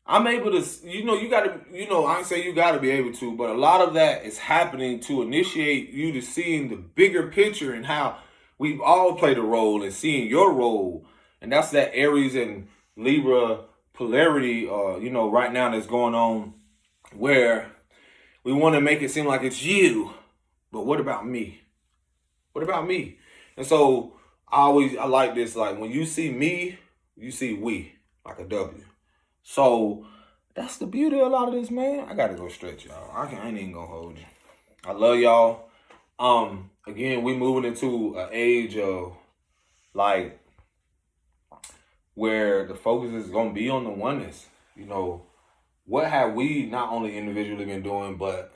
I'm able to, you got to, I ain't say you got to be able to, but a lot of that is happening to initiate you to seeing the bigger picture and how we've all played a role in seeing your role. And that's that Aries and Libra polarity, right now that's going on where we want to make it seem like it's you, but what about me? What about me? And so I like this, like when you see me, you see we, like a W. So that's the beauty of a lot of this, man. I gotta go stretch, y'all. I ain't even gonna hold you. I love y'all. Again, we moving into an age of like where the focus is gonna be on the oneness. What have we not only individually been doing, but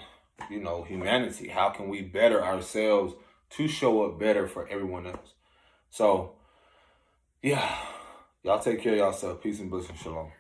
humanity? How can we better ourselves to show up better for everyone else? So yeah, y'all take care of yourself. Peace and blessings. Shalom.